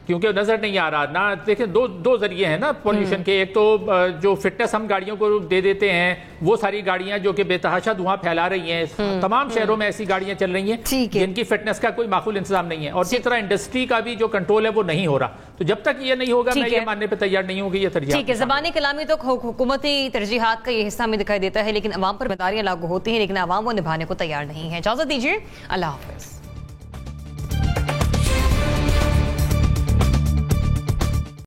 کیونکہ نظر نہیں آ رہا نا۔ دیکھیں دو ذریعے ہیں نا پولیوشن کے، ایک تو جو فٹنس ہم گاڑیوں کو دے دیتے ہیں، وہ ساری گاڑیاں جو کہ بے تحاشا دھواں پھیلا رہی ہیں، تمام شہروں میں ایسی گاڑیاں چل رہی ہیں جن کی فٹنس کا کوئی معقول انتظام نہیں ہے، اور اسی طرح انڈسٹری کا بھی جو کنٹرول ہے وہ نہیں ہو رہا۔ تو جب تک یہ نہیں ہوگا میں یہ ماننے پہ تیار نہیں ہوں کہ یہ ترجیحات۔ ٹھیک ہے، زبانی کلامی تو حکومتی ترجیحات کا یہ حصہ ہمیں دکھائی دیتا ہے، لیکن عوام پر ذمہ داریاں لاگو ہوتی ہیں، لیکن عوام وہ نبھانے کو تیار نہیں ہے۔ اجازت دیجیے، اللہ حافظ۔